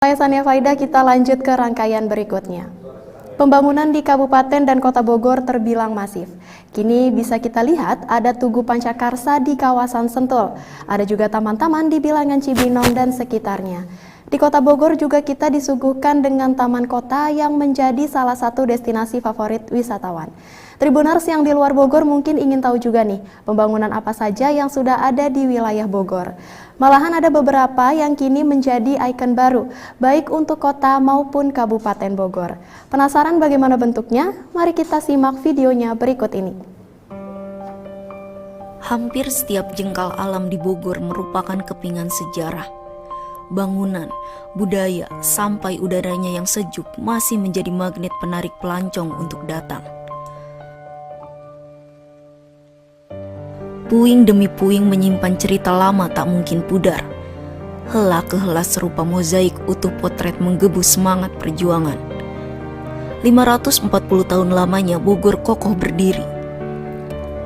Saya Sania Faida, kita lanjut ke rangkaian berikutnya. Pembangunan di Kabupaten dan Kota Bogor terbilang masif. Kini bisa kita lihat ada Tugu Pancakarsa di kawasan Sentul. Ada juga taman-taman di bilangan Cibinong dan sekitarnya. Di Kota Bogor juga kita disuguhkan dengan taman kota yang menjadi salah satu destinasi favorit wisatawan. Tribuners yang di luar Bogor mungkin ingin tahu juga nih, pembangunan apa saja yang sudah ada di wilayah Bogor. Malahan ada beberapa yang kini menjadi ikon baru, baik untuk kota maupun Kabupaten Bogor. Penasaran bagaimana bentuknya? Mari kita simak videonya berikut ini. Hampir setiap jengkal alam di Bogor merupakan kepingan sejarah. Bangunan, budaya, sampai udaranya yang sejuk masih menjadi magnet penarik pelancong untuk datang. Puing demi puing menyimpan cerita lama tak mungkin pudar. Hela ke hela serupa mozaik utuh potret menggebu semangat perjuangan. 540 tahun lamanya Bogor kokoh berdiri.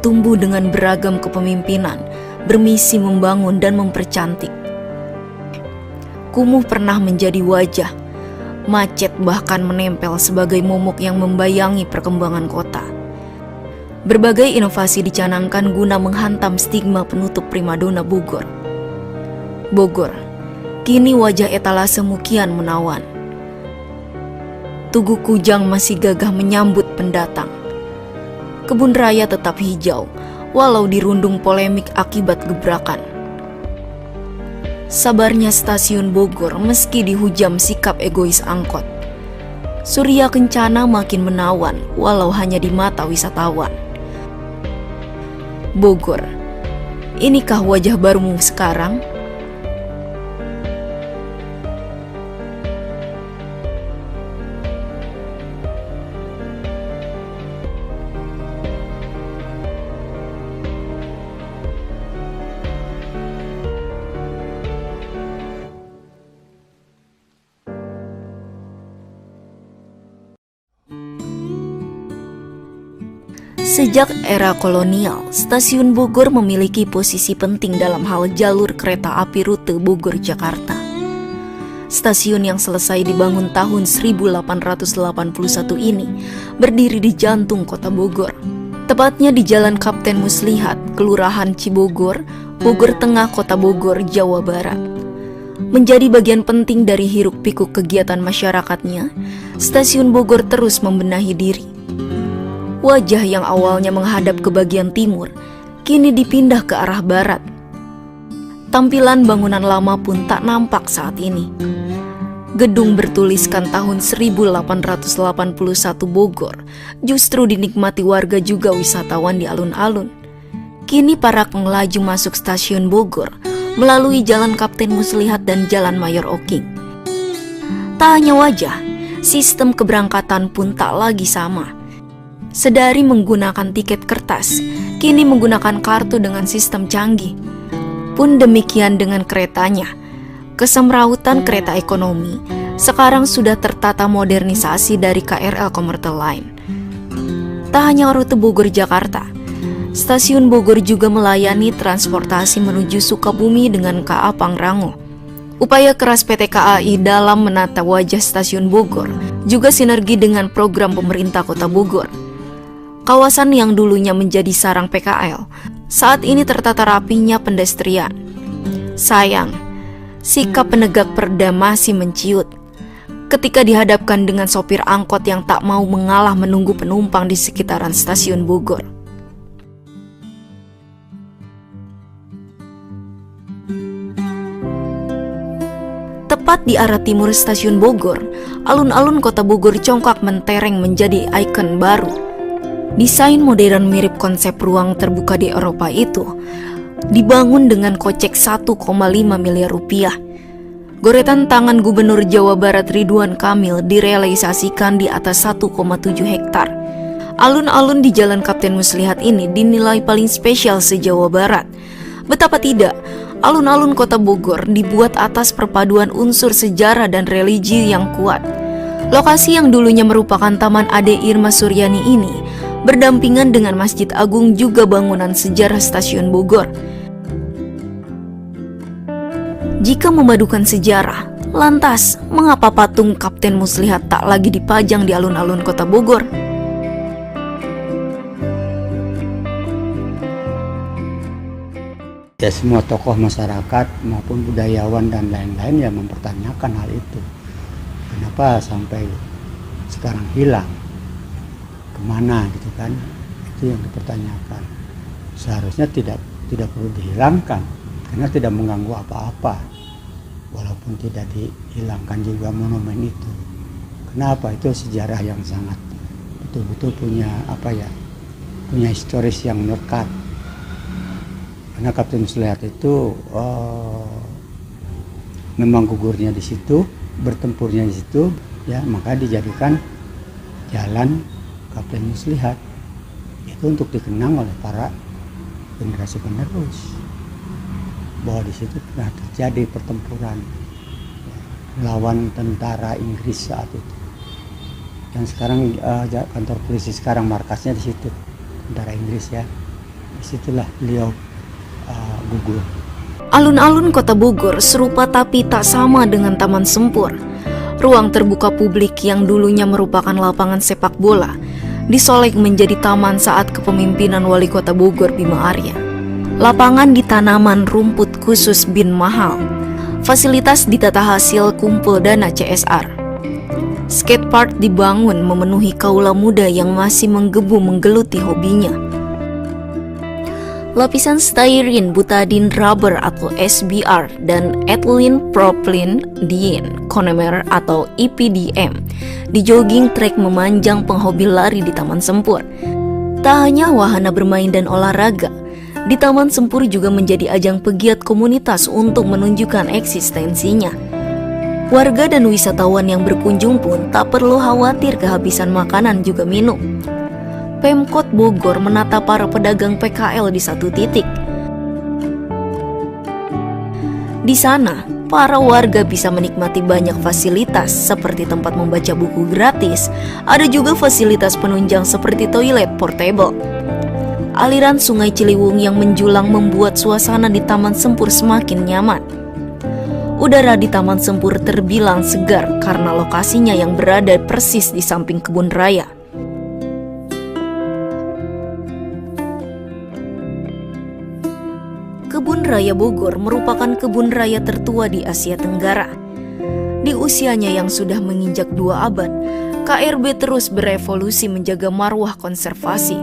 Tumbuh dengan beragam kepemimpinan, bermisi membangun dan mempercantik. Kumuh pernah menjadi wajah, macet bahkan menempel sebagai momok yang membayangi perkembangan kota. Berbagai inovasi dicanangkan guna menghantam stigma penutup primadona Bogor. Bogor, kini wajah etalase mukian menawan. Tugu Kujang masih gagah menyambut pendatang. Kebun raya tetap hijau, walau dirundung polemik akibat gebrakan. Sabarnya stasiun Bogor meski dihujam sikap egois angkot. Surya Kencana makin menawan, walau hanya di mata wisatawan. Bogor, inikah wajah barumu sekarang? Sejak era kolonial, stasiun Bogor memiliki posisi penting dalam hal jalur kereta api rute Bogor-Jakarta. Stasiun yang selesai dibangun tahun 1881 ini berdiri di jantung kota Bogor, tepatnya di Jalan Kapten Muslihat, Kelurahan Cibogor, Bogor Tengah, Kota Bogor, Jawa Barat. Menjadi bagian penting dari hiruk-pikuk kegiatan masyarakatnya, stasiun Bogor terus membenahi diri. Wajah yang awalnya menghadap ke bagian timur, kini dipindah ke arah barat. Tampilan bangunan lama pun tak nampak saat ini. Gedung bertuliskan tahun 1881 Bogor, justru dinikmati warga juga wisatawan di alun-alun. Kini para pengelaju masuk stasiun Bogor melalui Jalan Kapten Muslihat dan Jalan Mayor Oking. Tak hanya wajah, sistem keberangkatan pun tak lagi sama. Sedari menggunakan tiket kertas, kini menggunakan kartu dengan sistem canggih. Pun demikian dengan keretanya. Kesemrautan kereta ekonomi sekarang sudah tertata modernisasi dari KRL Komuter Line. Tak hanya rute Bogor-Jakarta, stasiun Bogor juga melayani transportasi menuju Sukabumi dengan KA Pangrango. Upaya keras PT KAI dalam menata wajah stasiun Bogor juga sinergi dengan program pemerintah Kota Bogor. Kawasan yang dulunya menjadi sarang PKL, saat ini tertata rapinya pedestrian. Sayang, sikap penegak perda masih menciut ketika dihadapkan dengan sopir angkot yang tak mau mengalah menunggu penumpang di sekitaran stasiun Bogor. Tepat di arah timur stasiun Bogor, alun-alun Kota Bogor congkak mentereng menjadi ikon baru. Desain modern mirip konsep ruang terbuka di Eropa itu dibangun dengan kocek 1,5 miliar rupiah. Goretan tangan Gubernur Jawa Barat Ridwan Kamil direalisasikan di atas 1,7 hektar. Alun-alun di Jalan Kapten Muslihat ini dinilai paling spesial se-Jawa Barat. Betapa tidak, alun-alun Kota Bogor dibuat atas perpaduan unsur sejarah dan religi yang kuat. Lokasi yang dulunya merupakan Taman Ade Irma Suryani ini berdampingan dengan Masjid Agung juga bangunan sejarah stasiun Bogor. Jika memadukan sejarah, Lantas, mengapa patung Kapten Muslihat tak lagi dipajang di alun-alun kota Bogor? Ya, semua tokoh masyarakat maupun budayawan dan lain-lain ya mempertanyakan hal itu. Kenapa sampai sekarang hilang? Kemana gitu kan? Itu yang dipertanyakan. Seharusnya tidak perlu dihilangkan karena tidak mengganggu apa-apa. Walaupun tidak dihilangkan juga monumen itu. Kenapa? Itu sejarah yang sangat betul-betul punya punya historis yang melekat. Karena Kapten Muslihat itu memang gugurnya di situ, bertempurnya di situ, ya maka dijadikan jalan Kapten Muslihat. Itu untuk dikenang oleh para generasi penerus bahwa di situ pernah terjadi pertempuran melawan tentara Inggris saat itu. Dan sekarang kantor polisi sekarang markasnya di situ, tentara Inggris ya. Disitulah beliau gugur. Alun-alun kota Bogor serupa tapi tak sama dengan Taman Sempur. Ruang terbuka publik yang dulunya merupakan lapangan sepak bola disolek menjadi taman saat kepemimpinan Wali Kota Bogor Bima Arya. Lapangan di tanaman rumput khusus bin mahal. Fasilitas ditata hasil kumpul dana CSR. Skatepark dibangun memenuhi kaula muda yang masih menggebu-menggeluti hobinya. Lapisan styrene butadiene rubber atau SBR dan ethylene propylene diene monomer atau EPDM di jogging track memanjang penghobi lari di Taman Sempur. Tak hanya wahana bermain dan olahraga, di Taman Sempur juga menjadi ajang pegiat komunitas untuk menunjukkan eksistensinya. Warga dan wisatawan yang berkunjung pun tak perlu khawatir kehabisan makanan juga minum. Pemkot Bogor menata para pedagang PKL di satu titik. Di sana, para warga bisa menikmati banyak fasilitas seperti tempat membaca buku gratis. Ada juga fasilitas penunjang seperti toilet portable. Aliran Sungai Ciliwung yang menjulang membuat suasana di Taman Sempur semakin nyaman. Udara di Taman Sempur terbilang segar karena lokasinya yang berada persis di samping kebun raya. Kebun Raya Bogor merupakan kebun raya tertua di Asia Tenggara. Di usianya yang sudah menginjak 2 abad, KRB terus berevolusi menjaga marwah konservasi.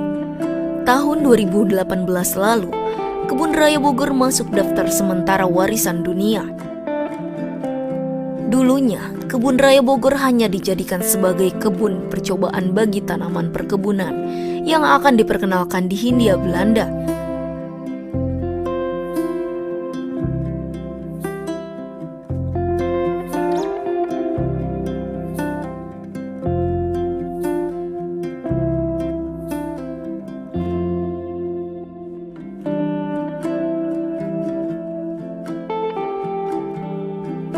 Tahun 2018 lalu, Kebun Raya Bogor masuk daftar sementara warisan dunia. Dulunya, Kebun Raya Bogor hanya dijadikan sebagai kebun percobaan bagi tanaman perkebunan yang akan diperkenalkan di Hindia Belanda.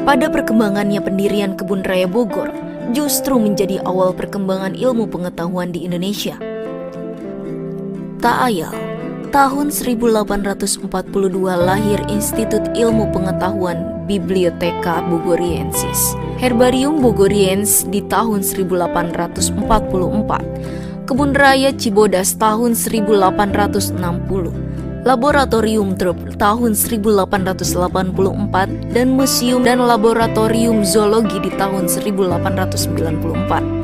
Pada perkembangannya pendirian Kebun Raya Bogor justru menjadi awal perkembangan ilmu pengetahuan di Indonesia. Tak ayal, tahun 1842 lahir Institut Ilmu Pengetahuan Bibliotheca Bogoriensis. Herbarium Bogoriens di tahun 1844. Kebun Raya Cibodas tahun 1860. Laboratorium Trup tahun 1884 dan Museum dan Laboratorium Zoologi di tahun 1894.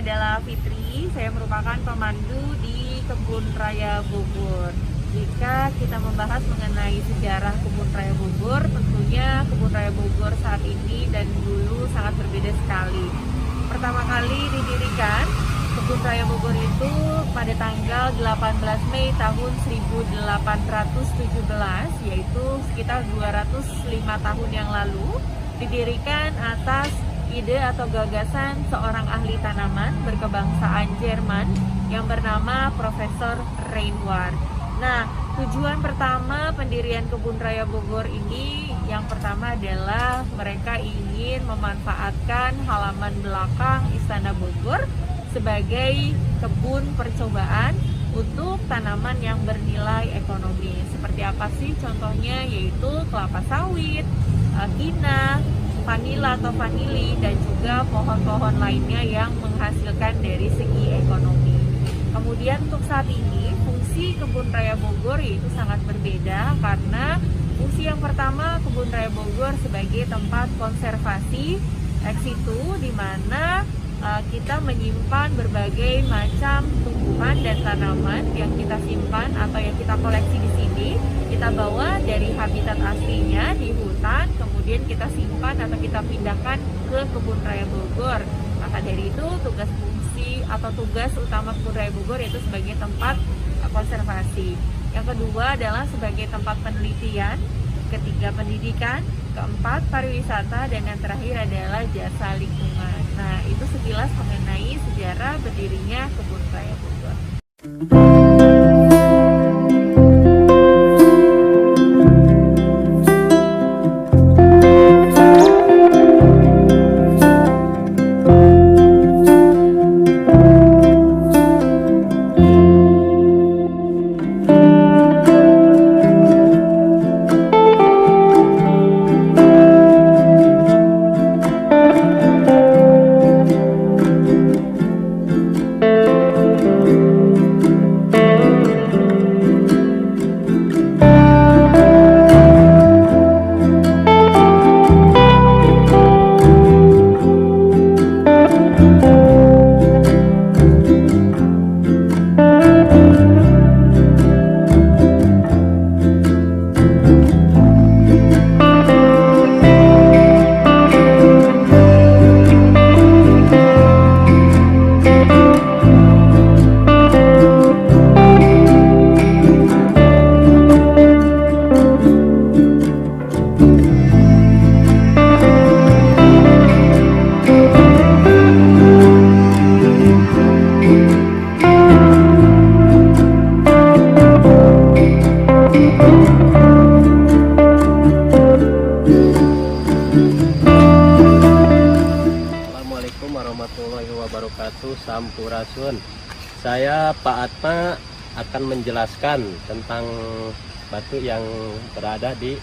adalah Fitri, saya merupakan pemandu di Kebun Raya Bogor. Jika kita membahas mengenai sejarah Kebun Raya Bogor, tentunya Kebun Raya Bogor saat ini dan dulu sangat berbeda sekali. Pertama kali didirikan Kebun Raya Bogor itu pada tanggal 18 Mei tahun 1817, yaitu sekitar 205 tahun yang lalu, didirikan atas ide atau gagasan seorang ahli tanaman berkebangsaan Jerman yang bernama Profesor Reinward. Nah, tujuan pertama pendirian Kebun Raya Bogor ini yang pertama adalah mereka ingin memanfaatkan halaman belakang Istana Bogor sebagai kebun percobaan untuk tanaman yang bernilai ekonomi. Seperti apa sih contohnya? Yaitu kelapa sawit, kinah, vanila atau vanili, dan juga pohon-pohon lainnya yang menghasilkan dari segi ekonomi. Kemudian untuk saat ini fungsi Kebun Raya Bogor yaitu sangat berbeda, karena fungsi yang pertama Kebun Raya Bogor sebagai tempat konservasi ex situ, di mana kita menyimpan berbagai macam tumbuhan dan tanaman yang kita simpan atau yang kita koleksi di sini, kita bawa dari habitat aslinya di hutan, kemudian kita simpan atau kita pindahkan ke Kebun Raya Bogor. Maka dari itu tugas fungsi atau tugas utama Kebun Raya Bogor yaitu sebagai tempat konservasi. Yang kedua adalah sebagai tempat penelitian, ketiga pendidikan, keempat pariwisata, dan yang terakhir adalah jasa lingkungan. Nah, itu sekilas mengenai sejarah berdirinya Kebun Raya Bogor. Sampurasun. Saya Pak Atma akan menjelaskan tentang batu yang berada di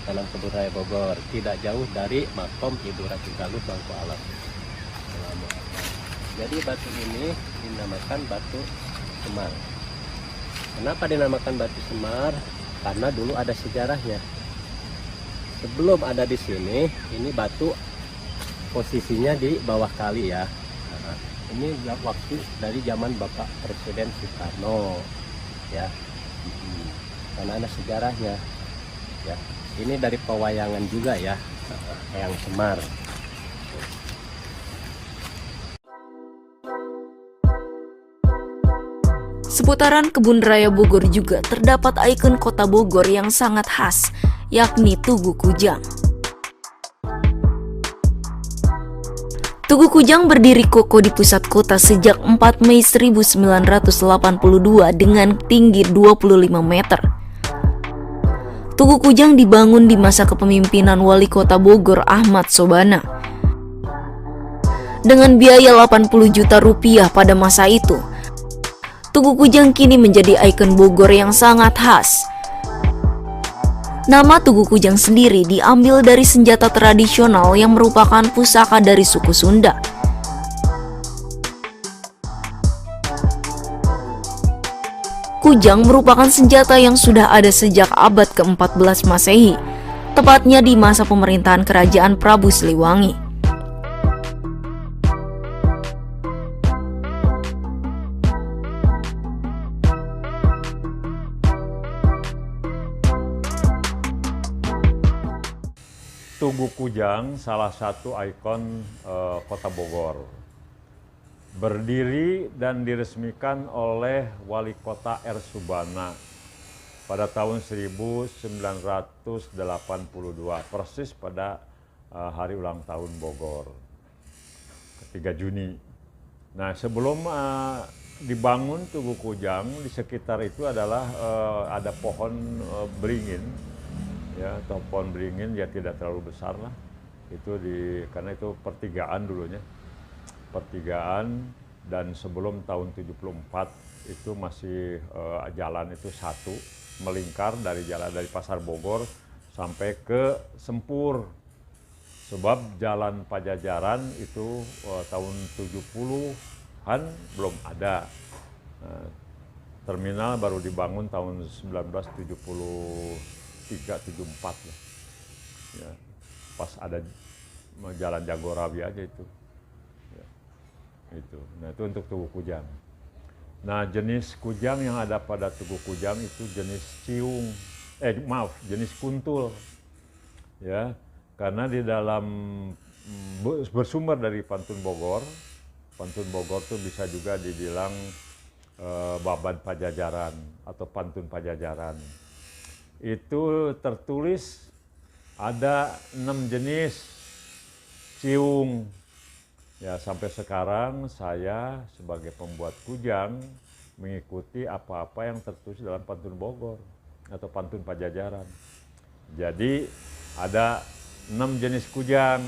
dalam Kebun Raya Bogor, tidak jauh dari makom Ibu Ratu Galuh Bangku Alam. Jadi batu ini dinamakan batu Semar. Kenapa dinamakan batu Semar? Karena dulu ada sejarahnya. Sebelum ada di sini, ini batu posisinya di bawah kali ya. Ini waktu dari zaman Bapak Presiden Soekarno ya, karena ada sejarahnya ya. Ini dari pewayangan juga ya, Eyang Semar. Seputaran Kebun Raya Bogor juga terdapat ikon kota Bogor yang sangat khas, yakni Tugu Kujang. Tugu Kujang berdiri kokoh di pusat kota sejak 4 Mei 1982 dengan tinggi 25 meter. Tugu Kujang dibangun di masa kepemimpinan Wali Kota Bogor Ahmad Sobana. Dengan biaya 80 juta rupiah pada masa itu, Tugu Kujang kini menjadi ikon Bogor yang sangat khas. Nama Tugu Kujang sendiri diambil dari senjata tradisional yang merupakan pusaka dari suku Sunda. Kujang merupakan senjata yang sudah ada sejak abad ke-14 Masehi, tepatnya di masa pemerintahan Kerajaan Prabu Siliwangi. Tugu Kujang salah satu ikon Kota Bogor. Berdiri dan diresmikan oleh Wali Kota R. Subana pada tahun 1982, persis pada hari ulang tahun Bogor, 3 Juni. Nah, sebelum dibangun Tugu Kujang, di sekitar itu adalah ada pohon beringin, ya, atau pohon beringin ya tidak terlalu besar lah. Itu karena itu pertigaan dulunya. Pertigaan, dan sebelum tahun 74 itu masih jalan itu satu melingkar dari Pasar Bogor sampai ke Sempur, sebab jalan Pajajaran itu tahun 70-an belum ada. Terminal baru dibangun tahun 1973-74 ya. Pas ada jalan Jagorawi aja itu. Itu. Nah, itu untuk Tugu Kujang. Nah, jenis kujang yang ada pada Tugu Kujang itu jenis ciung, jenis kuntul. Ya, karena di dalam bersumber dari Pantun Bogor. Pantun Bogor itu bisa juga dibilang Babad Pajajaran atau Pantun Pajajaran. Itu tertulis ada 6 jenis ciung. Ya, sampai sekarang saya sebagai pembuat kujang mengikuti apa-apa yang tertulis dalam Pantun Bogor atau Pantun Pajajaran. Jadi ada 6 jenis kujang: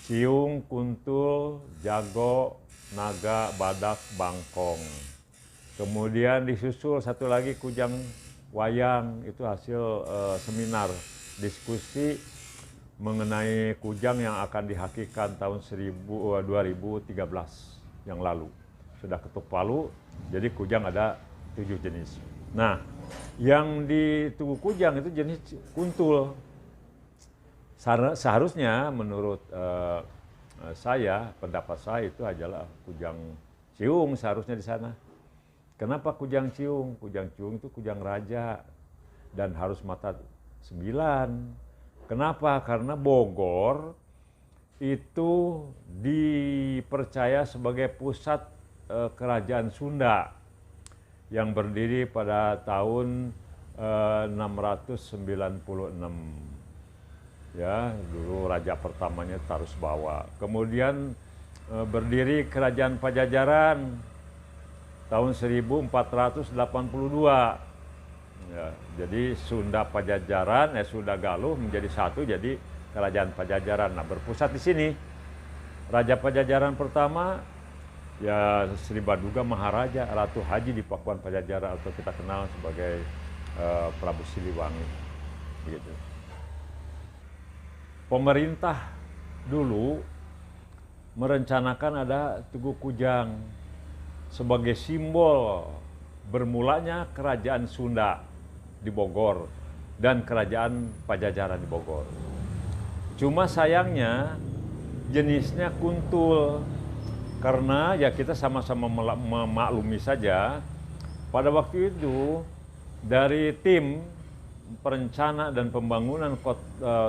ciung, kuntul, jago, naga, badak, bangkong. Kemudian disusul satu lagi kujang wayang, itu hasil seminar diskusi mengenai kujang yang akan dihakikan tahun 2013 yang lalu. Sudah ketuk palu, jadi kujang ada 7 jenis. Nah, yang di Tugu Kujang itu jenis kuntul. Seharusnya menurut pendapat saya itu adalah kujang ciung seharusnya di sana. Kenapa kujang ciung? Kujang ciung itu kujang raja dan harus mata 9. Kenapa? Karena Bogor itu dipercaya sebagai pusat kerajaan Sunda yang berdiri pada tahun 696. Ya, dulu raja pertamanya Tarusbawa. Kemudian berdiri kerajaan Pajajaran tahun 1482. Ya, jadi Sunda Pajajaran, Sunda Galuh menjadi satu, jadi kerajaan Pajajaran. Nah, berpusat di sini. Raja Pajajaran pertama, ya Sri Baduga Maharaja, Ratu Haji di Pakuan Pajajaran atau kita kenal sebagai Prabu Siliwangi. Gitu. Pemerintah dulu merencanakan ada Tugu Kujang sebagai simbol bermulanya kerajaan Sunda di Bogor dan kerajaan Pajajaran di Bogor. Cuma sayangnya jenisnya kuntul, karena ya kita sama-sama memaklumi saja pada waktu itu dari tim perencana dan pembangunan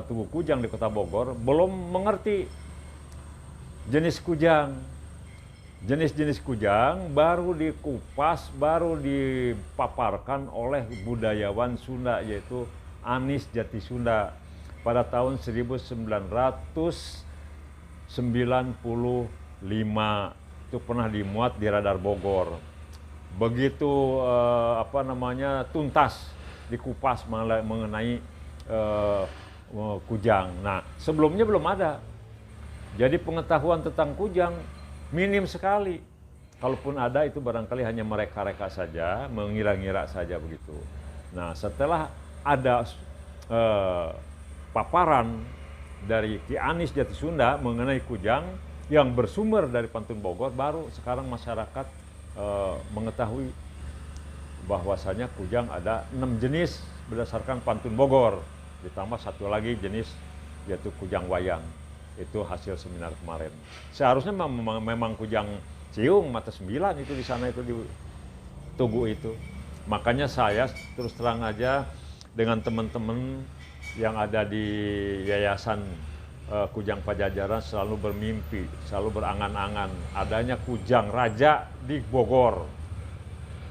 Tugu Kujang di Kota Bogor belum mengerti jenis kujang. Jenis-jenis kujang baru dikupas, baru dipaparkan oleh budayawan Sunda, yaitu Anis Jatisunda pada tahun 1995. Itu pernah dimuat di Radar Bogor. Begitu tuntas dikupas mengenai kujang. Nah, sebelumnya belum ada. Jadi pengetahuan tentang kujang minim sekali. Kalaupun ada itu barangkali hanya mereka-reka saja, mengira-ngira saja begitu. Nah, setelah ada paparan dari Ki Anis Jatisunda mengenai kujang yang bersumber dari Pantun Bogor, baru sekarang masyarakat mengetahui bahwasanya kujang ada 6 jenis berdasarkan Pantun Bogor. Ditambah satu lagi jenis yaitu kujang wayang. Itu hasil seminar kemarin. Seharusnya memang kujang ciung mata 9 itu di sana, itu di Tugu itu. Makanya saya terus terang aja dengan teman-teman yang ada di Yayasan Kujang Pajajaran selalu bermimpi, selalu berangan-angan adanya kujang raja di Bogor,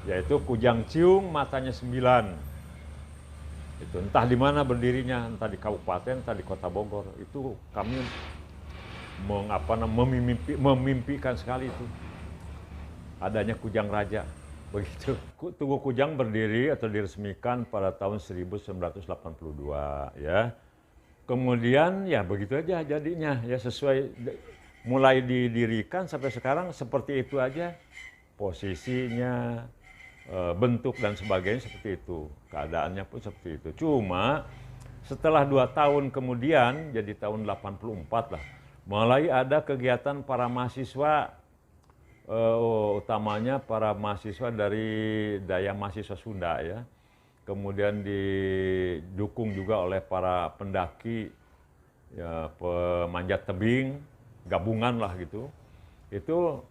yaitu Kujang Ciung matanya 9. Itu entah di mana berdirinya, entah di kabupaten, entah di kota Bogor. Itu kami memimpikan sekali itu adanya Kujang Raja. Begitu. Tugu Kujang berdiri atau diresmikan pada tahun 1982 ya. Kemudian ya begitu aja jadinya ya, sesuai mulai didirikan sampai sekarang seperti itu aja posisinya, bentuk dan sebagainya seperti itu, keadaannya pun seperti itu. Cuma setelah 2 tahun kemudian, jadi tahun 84 lah, mulai ada kegiatan para mahasiswa, utamanya para mahasiswa dari daya mahasiswa Sunda ya. Kemudian didukung juga oleh para pendaki, ya, pemanjat tebing, gabungan lah gitu. Itu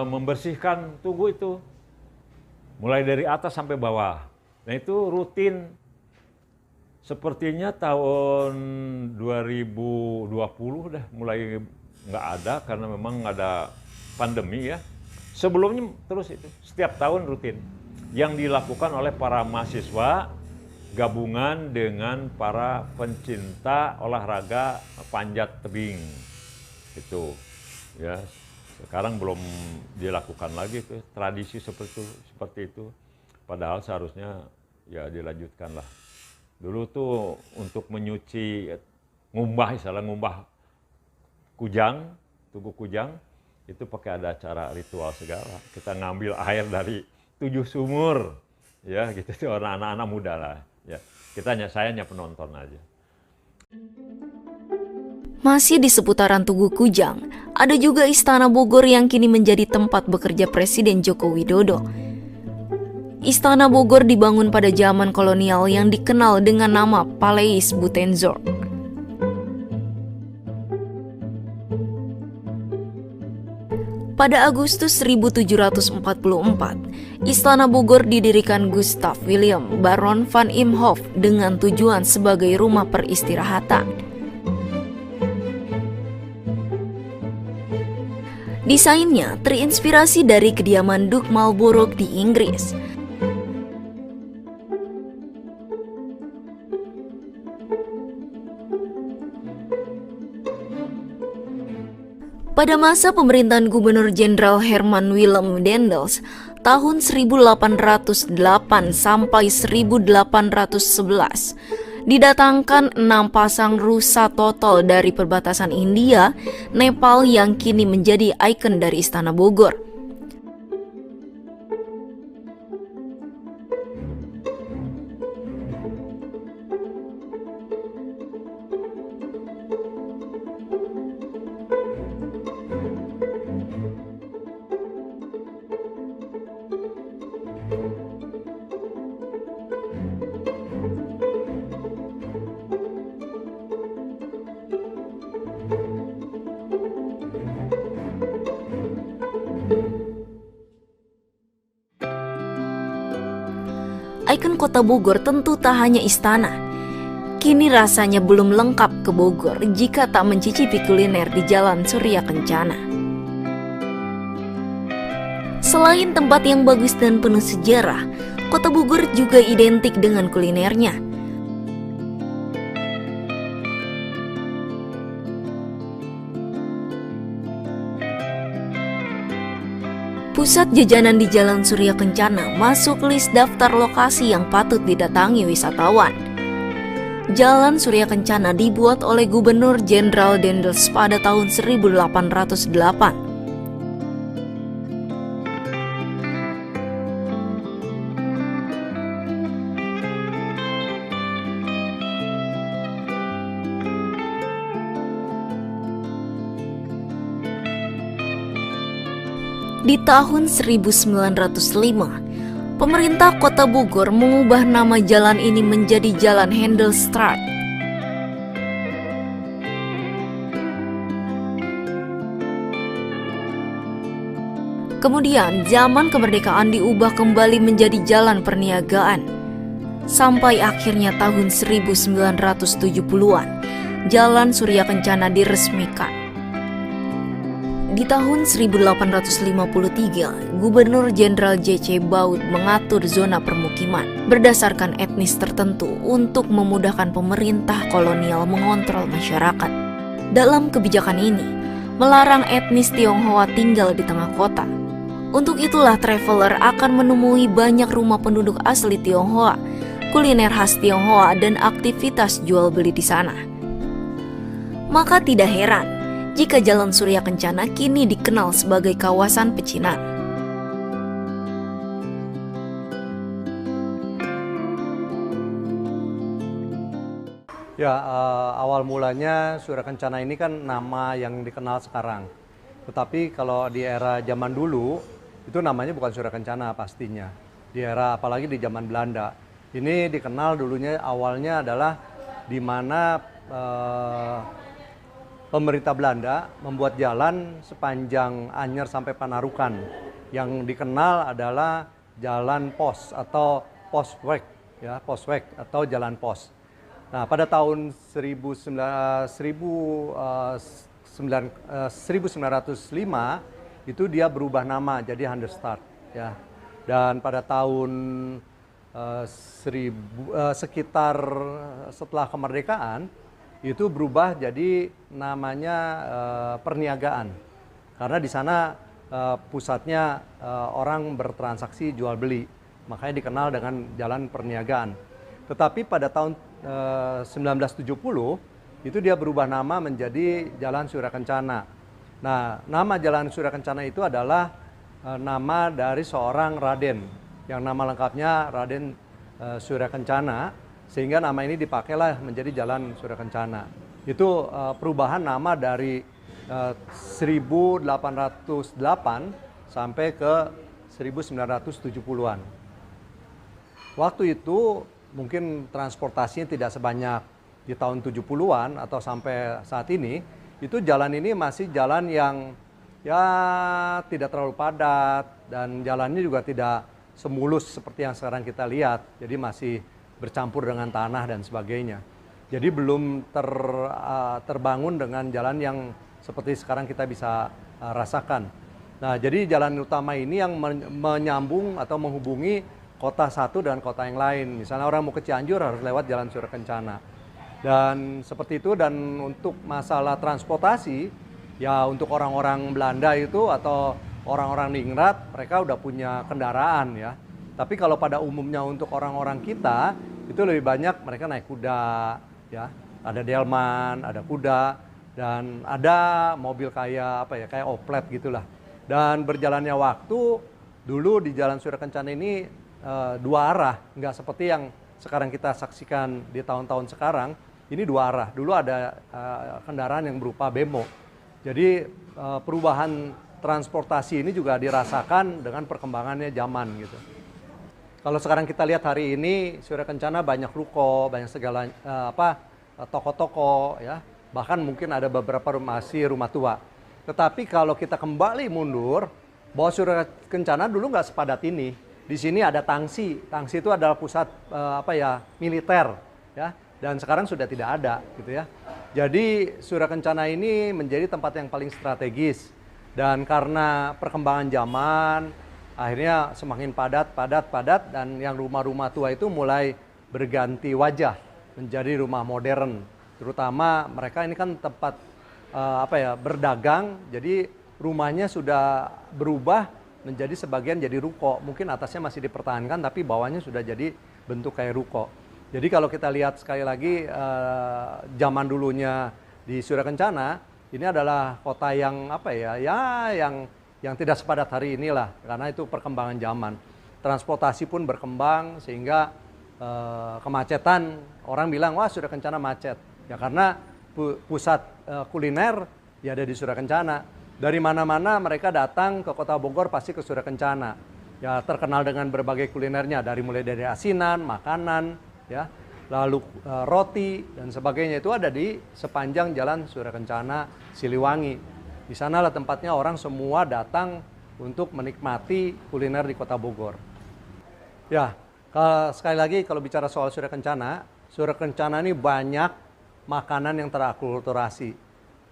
membersihkan tugu itu, mulai dari atas sampai bawah. Nah itu rutin. Sepertinya tahun 2020 dah mulai nggak ada karena memang ada pandemi ya. Sebelumnya terus itu, setiap tahun rutin. Yang dilakukan oleh para mahasiswa gabungan dengan para pencinta olahraga panjat tebing. Itu ya. Sekarang belum dilakukan lagi tuh tradisi seperti itu. Padahal seharusnya ya dilanjutkan lah. Dulu tuh untuk menyuci, ngumbah kujang, tugu kujang, itu pakai ada acara ritual segala. Kita ngambil air dari 7 sumur, ya gitu tuh, orang anak-anak muda lah. Ya, saya hanya penonton aja. Masih di seputaran Tugu Kujang, ada juga Istana Bogor yang kini menjadi tempat bekerja Presiden Joko Widodo. Istana Bogor dibangun pada zaman kolonial yang dikenal dengan nama Palais Butenzoorg. Pada Agustus 1744, Istana Bogor didirikan Gustav William Baron van Imhoff dengan tujuan sebagai rumah peristirahatan. Desainnya terinspirasi dari kediaman Duke Marlborough di Inggris. Pada masa pemerintahan Gubernur Jenderal Herman Willem Daendels tahun 1808 sampai 1811, didatangkan 6 pasang rusa total dari perbatasan India, Nepal yang kini menjadi ikon dari Istana Bogor. Ikon kota Bogor tentu tak hanya istana. Kini rasanya belum lengkap ke Bogor jika tak mencicipi kuliner di Jalan Surya Kencana. Selain tempat yang bagus dan penuh sejarah, kota Bogor juga identik dengan kulinernya. Pusat jajanan di Jalan Surya Kencana masuk list daftar lokasi yang patut didatangi wisatawan. Jalan Surya Kencana dibuat oleh Gubernur Jenderal Daendels pada tahun 1808. Di tahun 1905, pemerintah Kota Bogor mengubah nama jalan ini menjadi Jalan Handelsstraat. Kemudian, zaman kemerdekaan diubah kembali menjadi Jalan Perniagaan. Sampai akhirnya tahun 1970-an, Jalan Surya Kencana diresmikan. Di tahun 1853, Gubernur Jenderal J.C. Baud mengatur zona permukiman berdasarkan etnis tertentu untuk memudahkan pemerintah kolonial mengontrol masyarakat. Dalam kebijakan ini, melarang etnis Tionghoa tinggal di tengah kota. Untuk itulah traveler akan menemui banyak rumah penduduk asli Tionghoa, kuliner khas Tionghoa, dan aktivitas jual beli di sana. Maka tidak heran jika Jalan Surya Kencana kini dikenal sebagai kawasan pecinan. Ya, awal mulanya Surya Kencana ini kan nama yang dikenal sekarang. Tetapi kalau di era zaman dulu, itu namanya bukan Surya Kencana pastinya. Di era apalagi di zaman Belanda. Ini dikenal dulunya awalnya adalah di mana pemerintah Belanda membuat jalan sepanjang Anyer sampai Panarukan. Yang dikenal adalah jalan pos atau posweg, ya, posweg atau jalan pos. Nah, pada tahun 1905 itu dia berubah nama jadi Handelsstad, ya. Dan pada tahun sekitar setelah kemerdekaan itu berubah jadi namanya perniagaan. Karena di sana pusatnya orang bertransaksi jual beli, makanya dikenal dengan jalan perniagaan. Tetapi pada tahun 1970 itu dia berubah nama menjadi Jalan Surya Kencana. Nah, nama Jalan Surya Kencana itu adalah nama dari seorang Raden yang nama lengkapnya Raden Surya Kencana, sehingga nama ini dipakailah menjadi Jalan Surya Kencana. Itu perubahan nama dari 1808 sampai ke 1970-an. Waktu itu mungkin transportasinya tidak sebanyak di tahun 70-an atau sampai saat ini. Itu jalan ini masih jalan yang ya tidak terlalu padat dan jalannya juga tidak semulus seperti yang sekarang kita lihat. Jadi masih bercampur dengan tanah dan sebagainya. Jadi belum terbangun dengan jalan yang seperti sekarang kita bisa rasakan. Nah, jadi jalan utama ini yang menyambung atau menghubungi kota satu dengan kota yang lain. Misalnya orang mau ke Cianjur harus lewat Jalan Surya Kencana. Dan seperti itu. Dan untuk masalah transportasi, ya untuk orang-orang Belanda itu atau orang-orang Ningrat, mereka udah punya kendaraan ya. Tapi kalau pada umumnya untuk orang-orang kita, itu lebih banyak mereka naik kuda ya. Ada delman, ada kuda, dan ada mobil kayak apa ya, kayak oplet gitulah. Dan berjalannya waktu, dulu di Jalan Surya Kencana ini dua arah, nggak seperti yang sekarang kita saksikan di tahun-tahun sekarang. Ini dua arah. Dulu ada kendaraan yang berupa bemo. Jadi perubahan transportasi ini juga dirasakan dengan perkembangannya zaman gitu. Kalau sekarang kita lihat hari ini Surya Kencana banyak ruko, banyak segala toko-toko ya. Bahkan mungkin ada beberapa masih rumah tua. Tetapi kalau kita kembali mundur, bahwa Surya Kencana dulu nggak sepadat ini. Di sini ada Tangsi. Tangsi itu adalah pusat militer ya, dan sekarang sudah tidak ada gitu ya. Jadi Surya Kencana ini menjadi tempat yang paling strategis, dan karena perkembangan zaman akhirnya semakin padat dan yang rumah-rumah tua itu mulai berganti wajah menjadi rumah modern. Terutama mereka ini kan tempat berdagang, jadi rumahnya sudah berubah menjadi sebagian jadi ruko. Mungkin atasnya masih dipertahankan tapi bawahnya sudah jadi bentuk kayak ruko. Jadi kalau kita lihat sekali lagi zaman dulunya di Surya Kencana, ini adalah kota yang yang tidak sepadat hari inilah, karena itu perkembangan zaman. Transportasi pun berkembang sehingga kemacetan, orang bilang wah Surya Kencana macet. Ya karena pusat kuliner ya ada di Surya Kencana. Dari mana-mana mereka datang ke Kota Bogor pasti ke Surya Kencana. Ya terkenal dengan berbagai kulinernya, mulai dari asinan, makanan, ya, lalu roti dan sebagainya itu ada di sepanjang Jalan Surya Kencana Siliwangi. Di sanalah tempatnya orang semua datang untuk menikmati kuliner di Kota Bogor. Ya, Sekali lagi kalau bicara soal Surya Kencana ini banyak makanan yang terakulturasi.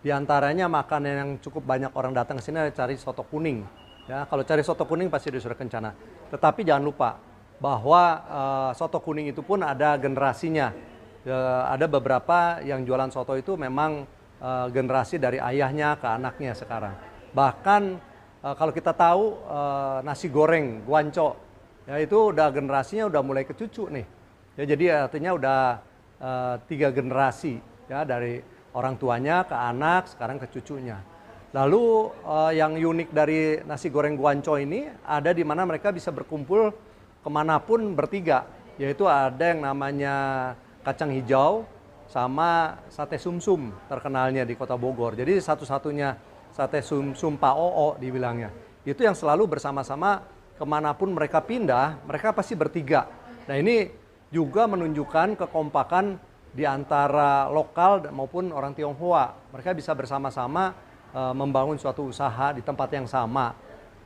Di antaranya makanan yang cukup banyak orang datang ke sini adalah cari soto kuning. Ya, kalau cari soto kuning pasti di Surya Kencana. Tetapi jangan lupa bahwa soto kuning itu pun ada generasinya. Ada beberapa yang jualan soto itu memang generasi dari ayahnya ke anaknya sekarang. Bahkan kalau kita tahu nasi goreng guanco, ya itu udah generasinya udah mulai ke cucu nih. Ya, jadi artinya udah 3 generasi ya, dari orang tuanya ke anak, sekarang ke cucunya. Lalu yang unik dari nasi goreng guanco ini ada di mana mereka bisa berkumpul kemanapun bertiga. Yaitu ada yang namanya kacang hijau sama sate sumsum terkenalnya di Kota Bogor. Jadi satu-satunya sate sumsum Pak Oo dibilangnya. Itu yang selalu bersama-sama kemanapun mereka pindah, mereka pasti bertiga. Nah ini juga menunjukkan kekompakan di antara lokal maupun orang Tionghoa. Mereka bisa bersama-sama membangun suatu usaha di tempat yang sama.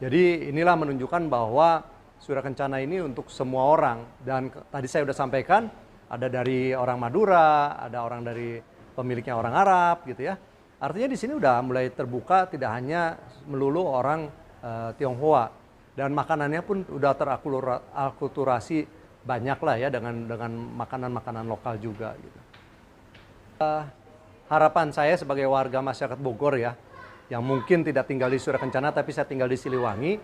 Jadi inilah menunjukkan bahwa Surya Kencana ini untuk semua orang. Dan tadi saya sudah sampaikan, ada dari orang Madura, ada orang dari pemiliknya orang Arab gitu ya. Artinya di sini udah mulai terbuka, tidak hanya melulu orang Tionghoa. Dan makanannya pun udah terakulturasi banyak lah ya dengan makanan-makanan lokal juga gitu. Harapan saya sebagai warga masyarakat Bogor ya, yang mungkin tidak tinggal di Surya Kencana tapi saya tinggal di Siliwangi,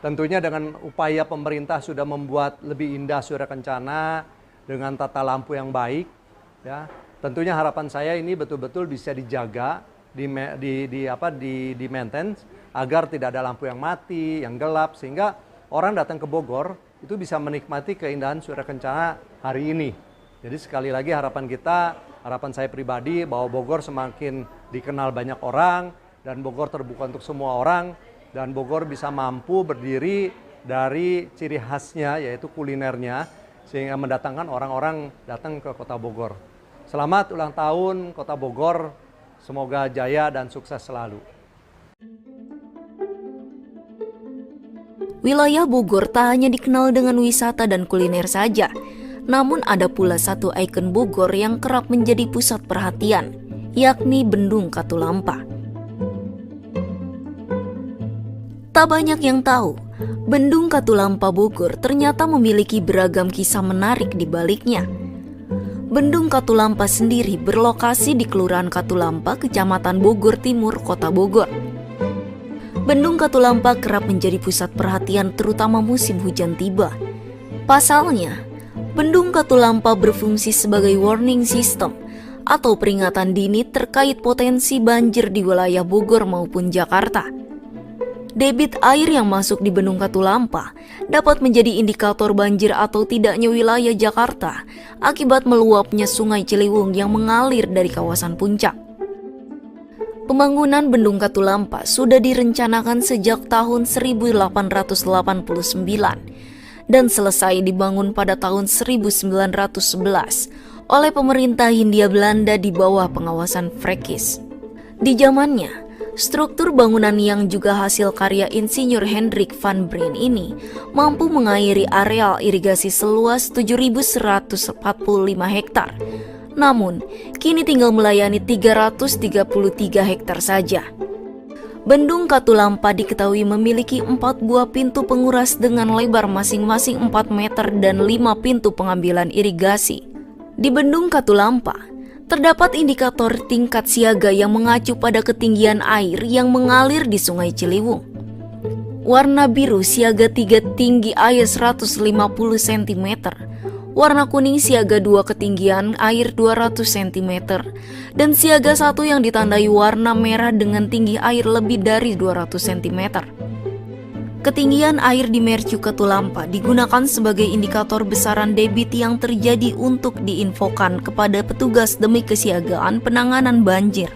tentunya dengan upaya pemerintah sudah membuat lebih indah Surya Kencana dengan tata lampu yang baik ya. Tentunya harapan saya ini betul-betul bisa dijaga, di maintenance agar tidak ada lampu yang mati, yang gelap, sehingga orang datang ke Bogor itu bisa menikmati keindahan Surya Kencana hari ini. Jadi sekali lagi harapan saya pribadi bahwa Bogor semakin dikenal banyak orang dan Bogor terbuka untuk semua orang dan Bogor bisa mampu berdiri dari ciri khasnya yaitu kulinernya sehingga mendatangkan orang-orang datang ke Kota Bogor. Selamat ulang tahun Kota Bogor, semoga jaya dan sukses selalu. Wilayah Bogor tak hanya dikenal dengan wisata dan kuliner saja, namun ada pula satu ikon Bogor yang kerap menjadi pusat perhatian, yakni Bendung Katulampa. Tak banyak yang tahu, Bendung Katulampa Bogor ternyata memiliki beragam kisah menarik di baliknya. Bendung Katulampa sendiri berlokasi di Kelurahan Katulampa, Kecamatan Bogor Timur, Kota Bogor. Bendung Katulampa kerap menjadi pusat perhatian terutama musim hujan tiba. Pasalnya, Bendung Katulampa berfungsi sebagai warning system atau peringatan dini terkait potensi banjir di wilayah Bogor maupun Jakarta. Debit air yang masuk di Bendung Katulampa dapat menjadi indikator banjir atau tidaknya wilayah Jakarta akibat meluapnya Sungai Ciliwung yang mengalir dari kawasan puncak. Pembangunan Bendung Katulampa sudah direncanakan sejak tahun 1889 dan selesai dibangun pada tahun 1911 oleh pemerintah Hindia Belanda di bawah pengawasan Frekis. Di zamannya, struktur bangunan yang juga hasil karya Insinyur Hendrik van Breen ini mampu mengairi areal irigasi seluas 7.145 hektar. Namun, kini tinggal melayani 333 hektar saja. Bendung Katulampa diketahui memiliki 4 buah pintu penguras dengan lebar masing-masing 4 meter dan 5 pintu pengambilan irigasi. Di Bendung Katulampa, terdapat indikator tingkat siaga yang mengacu pada ketinggian air yang mengalir di Sungai Ciliwung. Warna biru siaga 3 tinggi air 150 cm. Warna kuning siaga 2 ketinggian air 200 cm dan siaga 1 yang ditandai warna merah dengan tinggi air lebih dari 200 cm. Ketinggian air di Mercu Katulampa digunakan sebagai indikator besaran debit yang terjadi untuk diinfokan kepada petugas demi kesiagaan penanganan banjir.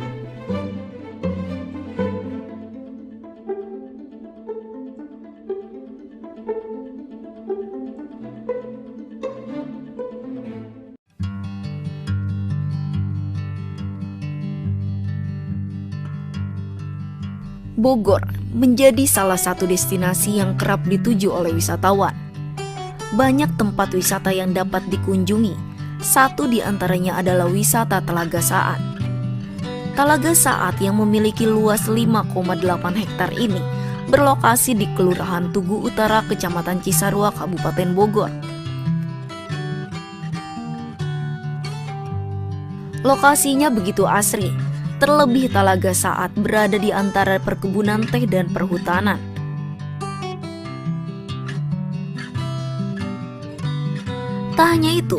Bogor menjadi salah satu destinasi yang kerap dituju oleh wisatawan. banyak tempat wisata yang dapat dikunjungi. Satu di antaranya adalah wisata Telaga Saat. Telaga Saat yang memiliki luas 5,8 hektar ini berlokasi di Kelurahan Tugu Utara, Kecamatan Cisarua, Kabupaten Bogor. Lokasinya begitu asri, terlebih Telaga Saat berada di antara perkebunan teh dan perhutanan. Tak hanya itu,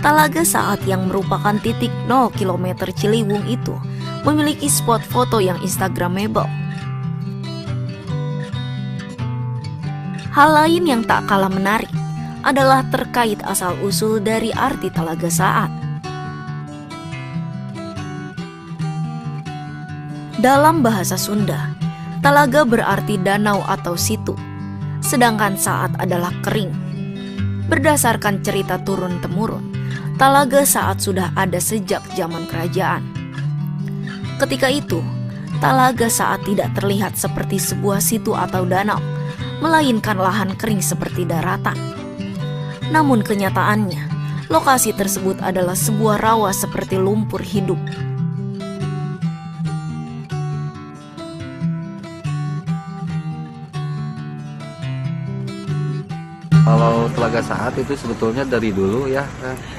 Telaga Saat yang merupakan titik 0 km Ciliwung itu memiliki spot foto yang instagramable. Hal lain yang tak kalah menarik adalah terkait asal-usul dari arti Telaga Saat. Dalam bahasa Sunda, Telaga berarti danau atau situ, sedangkan Saat adalah kering. Berdasarkan cerita turun-temurun, Telaga Saat sudah ada sejak zaman kerajaan. Ketika itu, Telaga Saat tidak terlihat seperti sebuah situ atau danau, melainkan lahan kering seperti daratan. Namun kenyataannya, lokasi tersebut adalah sebuah rawa seperti lumpur hidup. Kalau Telaga Saat itu sebetulnya dari dulu ya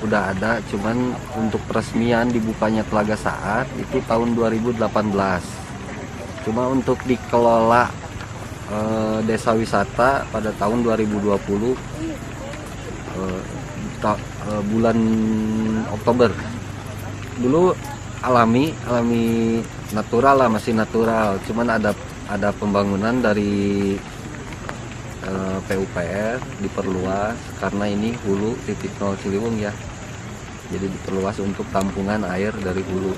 udah ada, cuman untuk peresmian dibukanya Telaga Saat itu tahun 2018. Cuma untuk dikelola desa wisata pada tahun 2020 bulan Oktober. Dulu alami natural lah, masih natural, cuman ada pembangunan dari PUPR diperluas karena ini hulu titik 0 Ciliwung ya, jadi diperluas untuk tampungan air dari hulu.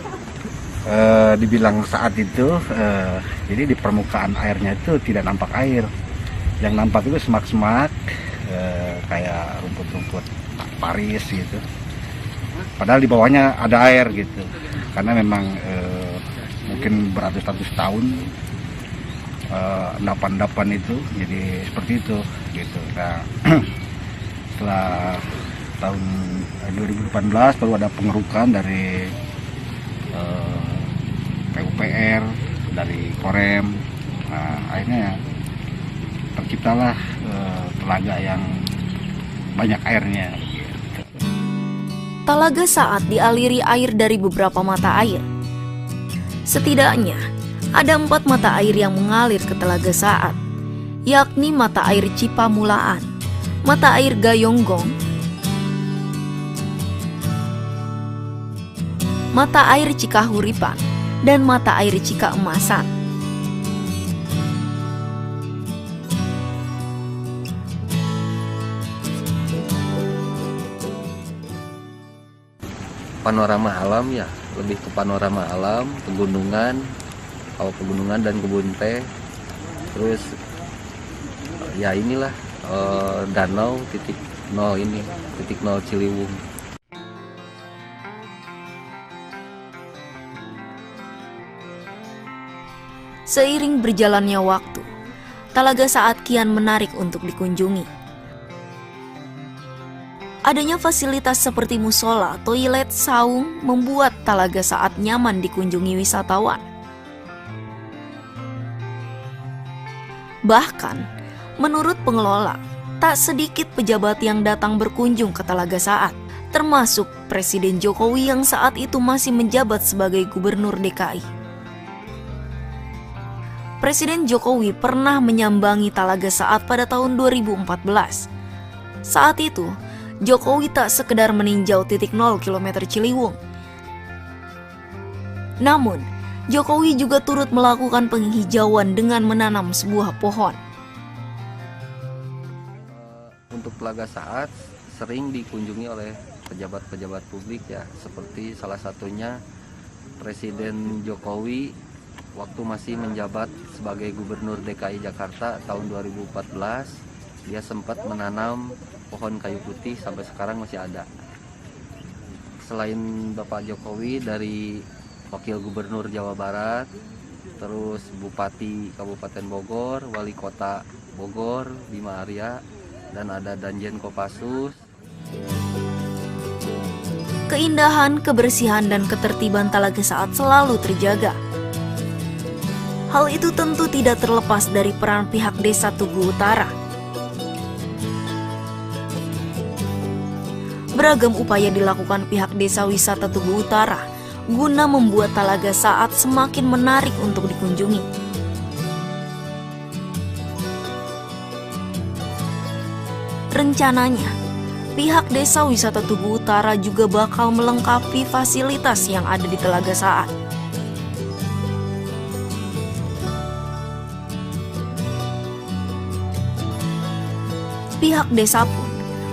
Dibilang saat itu jadi di permukaan airnya itu tidak nampak air, yang nampak itu semak-semak kayak rumput-rumput paris gitu, padahal di bawahnya ada air gitu, karena memang mungkin beratus-ratus tahun endapan-endapan itu jadi seperti itu gitu. Nah, setelah tahun 2018 baru ada pengerukan dari PUPR, dari Korem. Nah, akhirnya terciptalah telaga yang banyak airnya gitu. Telaga Saat dialiri air dari beberapa mata air. Setidaknya ada 4 mata air yang mengalir ke Telaga Saat, yakni mata air Cipamulaan, mata air Gayonggong, mata air Cikahuripan, dan mata air Cikaemasan. Panorama alam ya, lebih ke panorama alam, pegunungan, pegunungan dan kebun teh. Terus ya inilah danau titik 0 ini, titik 0 Ciliwung. Seiring berjalannya waktu, Telaga Saat kian menarik untuk dikunjungi. Adanya fasilitas seperti musola, toilet, saung membuat Telaga Saat nyaman dikunjungi wisatawan. Bahkan, menurut pengelola, tak sedikit pejabat yang datang berkunjung ke Telaga Saat, termasuk Presiden Jokowi yang saat itu masih menjabat sebagai Gubernur DKI. Presiden Jokowi pernah menyambangi Telaga Saat pada tahun 2014. Saat itu, Jokowi tak sekedar meninjau titik 0 km Ciliwung. Namun, Jokowi juga turut melakukan penghijauan dengan menanam sebuah pohon. Untuk Telaga Saat sering dikunjungi oleh pejabat-pejabat publik ya, seperti salah satunya Presiden Jokowi waktu masih menjabat sebagai Gubernur DKI Jakarta tahun 2014, dia sempat menanam pohon kayu putih, sampai sekarang masih ada. Selain Bapak Jokowi, dari Wakil Gubernur Jawa Barat, terus Bupati Kabupaten Bogor, Wali Kota Bogor, Bima Arya, dan ada Danjen Kopassus. Keindahan, kebersihan, dan ketertiban Talaga Saat selalu terjaga. Hal itu tentu tidak terlepas dari peran pihak Desa Tugu Utara. Beragam upaya dilakukan pihak Desa Wisata Tugu Utara guna membuat Talaga Saat semakin menarik untuk dikunjungi. Rencananya, pihak Desa Wisata Tugu Utara juga bakal melengkapi fasilitas yang ada di Talaga Saat. Pihak desa pun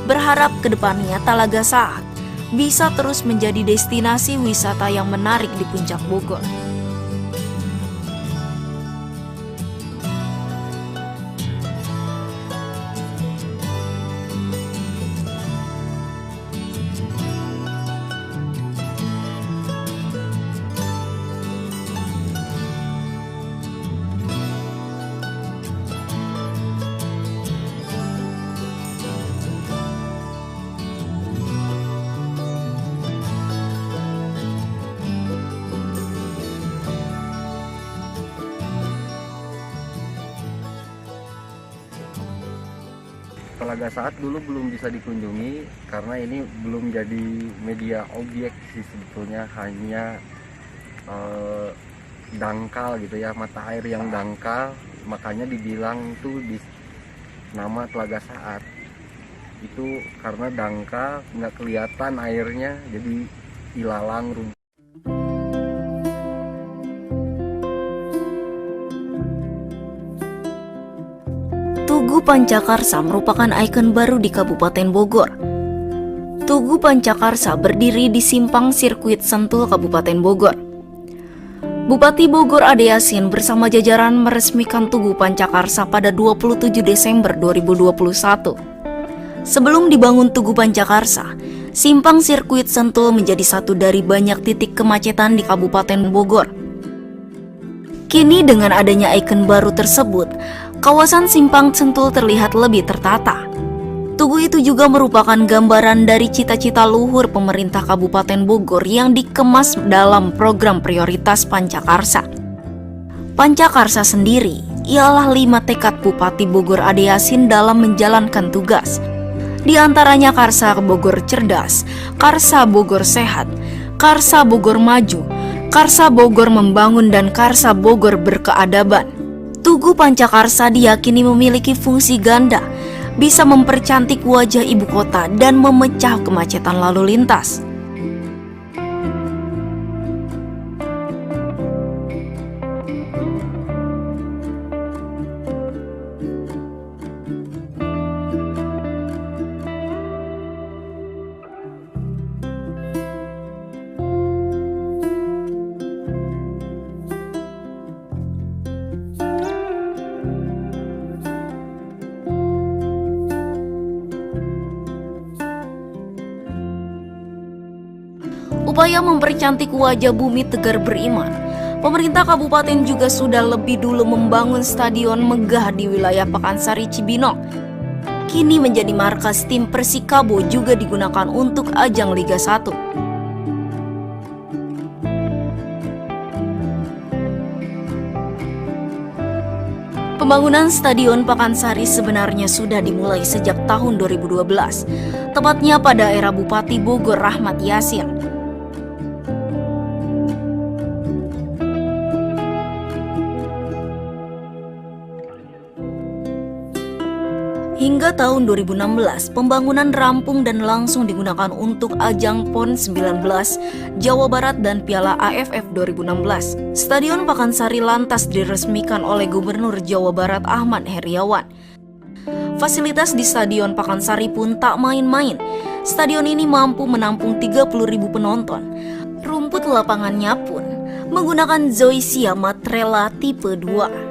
berharap ke depannya Talaga Saat bisa terus menjadi destinasi wisata yang menarik di Puncak Bogor. Talaga Saat dulu belum bisa dikunjungi karena ini belum jadi media objek sih sebetulnya, hanya dangkal gitu ya, mata air yang dangkal, makanya dibilang tuh di nama Talaga Saat itu karena dangkal, nggak kelihatan airnya, jadi ilalang rumput. Tugu Pancakarsa merupakan ikon baru di Kabupaten Bogor. Tugu Pancakarsa berdiri di simpang sirkuit Sentul, Kabupaten Bogor. Bupati Bogor Ade Yasin bersama jajaran meresmikan Tugu Pancakarsa pada 27 Desember 2021. Sebelum dibangun Tugu Pancakarsa, simpang sirkuit Sentul menjadi satu dari banyak titik kemacetan di Kabupaten Bogor. Kini dengan adanya ikon baru tersebut, kawasan simpang Sentul terlihat lebih tertata. Tugu itu juga merupakan gambaran dari cita-cita luhur pemerintah Kabupaten Bogor yang dikemas dalam program prioritas Pancakarsa. Pancakarsa sendiri ialah 5 tekad Bupati Bogor Ade Yasin dalam menjalankan tugas. Di antaranya Karsa Bogor Cerdas, Karsa Bogor Sehat, Karsa Bogor Maju, Karsa Bogor Membangun, dan Karsa Bogor Berkeadaban. Tugu Pancakarsa diyakini memiliki fungsi ganda, bisa mempercantik wajah ibu kota dan memecah kemacetan lalu lintas. Upaya mempercantik wajah bumi tegar beriman, pemerintah kabupaten juga sudah lebih dulu membangun stadion megah di wilayah Pakansari Cibinong. Kini menjadi markas tim Persikabo juga digunakan untuk ajang Liga 1. Pembangunan Stadion Pakansari sebenarnya sudah dimulai sejak tahun 2012, tepatnya pada era Bupati Bogor Rahmat Yasin. Hingga tahun 2016, pembangunan rampung dan langsung digunakan untuk ajang PON 19, Jawa Barat, dan Piala AFF 2016. Stadion Pakansari lantas diresmikan oleh Gubernur Jawa Barat Ahmad Heriawan. Fasilitas di Stadion Pakansari pun tak main-main. Stadion ini mampu menampung 30.000 penonton. Rumput lapangannya pun menggunakan Zoysia Matrela tipe 2.